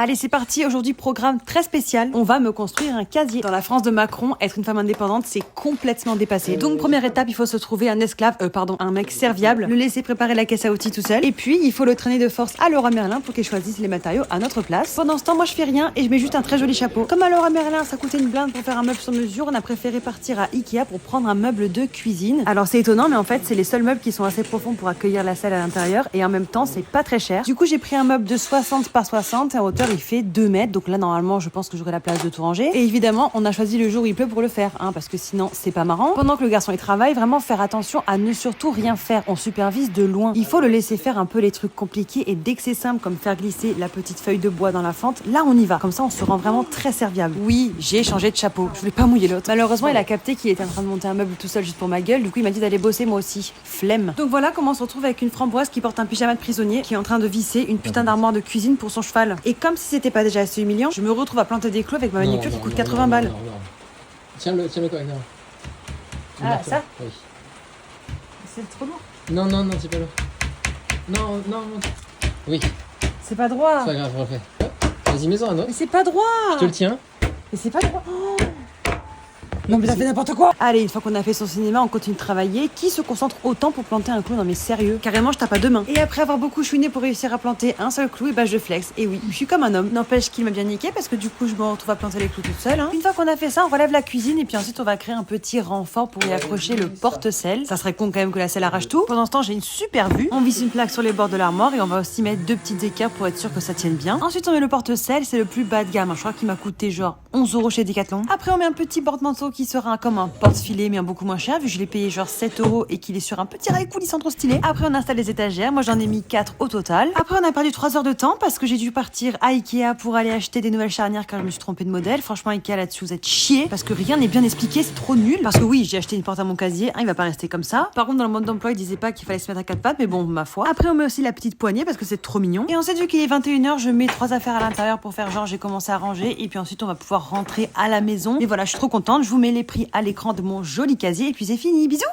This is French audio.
Allez, c'est parti. Aujourd'hui, programme très spécial. On va me construire un casier. Dans la France de Macron, être une femme indépendante, c'est complètement dépassé. Donc, première étape, il faut se trouver un un mec serviable, le laisser préparer la caisse à outils tout seul. Et puis, il faut le traîner de force à Leroy Merlin pour qu'elle choisisse les matériaux à notre place. Pendant ce temps, moi, je fais rien et je mets juste un très joli chapeau. Comme à Leroy Merlin, ça coûtait une blinde pour faire un meuble sur mesure, on a préféré partir à Ikea pour prendre un meuble de cuisine. Alors, c'est étonnant, mais en fait, c'est les seuls meubles qui sont assez profonds pour accueillir la salle à l'intérieur et en même temps, c'est pas très cher. Du coup, j'ai pris un meuble de 60 par 60 et en hauteur, il fait 2 mètres. Donc là, normalement, je pense que j'aurai la place de tout ranger. Et évidemment, on a choisi le jour où il pleut pour le faire, parce que sinon, c'est pas marrant. Pendant que le garçon il travaille, vraiment faire attention à ne surtout rien faire. On supervise de loin. Il faut le laisser faire un peu les trucs compliqués et dès que c'est simple, comme faire glisser la petite feuille de bois dans la fente, là, on y va. Comme ça, on se rend vraiment très serviable. Oui, j'ai changé de chapeau. Je voulais pas mouiller l'autre. Malheureusement, il a capté qu'il était en train de monter un meuble tout seul juste pour ma gueule. Du coup, il m'a dit d'aller bosser moi aussi. Flemme. Donc voilà comment on se retrouve avec une framboise qui porte un pyjama de prisonnier, qui est en train de visser une putain d'armoire de cuisine pour son cheval. Et comme si c'était pas déjà assez humiliant, je me retrouve à planter des clous avec ma manucure qui coûte 80 balles. Non. Tiens-le correct. Ah, ça Oui. C'est trop lourd. Non, c'est pas lourd. Non. Oui, C'est pas droit. c'est pas grave, refais. Vas-y, mets-en un autre. Mais c'est pas droit. Je te le tiens. Mais c'est pas droit. Oh. Non mais ça fait n'importe quoi. Allez, une fois qu'on a fait son cinéma, on continue de travailler. Qui se concentre autant pour planter un clou? Non mais sérieux, carrément je tape à deux mains. Et après avoir beaucoup chouiné pour réussir à planter un seul clou, et bah je flex. Et oui, je suis comme un homme. N'empêche qu'il m'a bien niqué parce que du coup je me retrouve à planter les clous toute seule. Une fois qu'on a fait ça, on relève la cuisine et puis ensuite on va créer un petit renfort pour y accrocher le porte-sel. Ça serait con quand même que la selle arrache tout. Pendant ce temps, j'ai une super vue. On visse une plaque sur les bords de l'armoire et on va aussi mettre 2 petites équerres pour être sûr que ça tienne bien. Ensuite on met le porte-sel, c'est le plus bas de gamme. Je crois qu'il m'a coûté genre 11 € chez Decathlon. Après on met un petit porte-manteau qui sera comme un porte-filet mais en beaucoup moins cher vu que je l'ai payé genre 7 € et qu'il est sur un petit rail coulissant trop stylé. Après on installe les étagères, moi j'en ai mis 4 au total. Après on a perdu 3 heures de temps parce que j'ai dû partir à Ikea pour aller acheter des nouvelles charnières car je me suis trompée de modèle. Franchement Ikea là-dessus vous êtes chiés parce que rien n'est bien expliqué, c'est trop nul. Parce que oui, j'ai acheté une porte à mon casier, il va pas rester comme ça. Par contre dans le mode d'emploi il disait pas qu'il fallait se mettre à 4 pattes mais bon ma foi. Après on met aussi la petite poignée parce que c'est trop mignon. Et ensuite vu qu'il est 21 h, je mets 3 affaires à l'intérieur pour faire genre j'ai commencé à ranger et puis ensuite on va pouvoir rentrer à la maison. Et voilà, je suis trop contente, je vous mets les prix à l'écran de mon joli casier et puis c'est fini, bisous.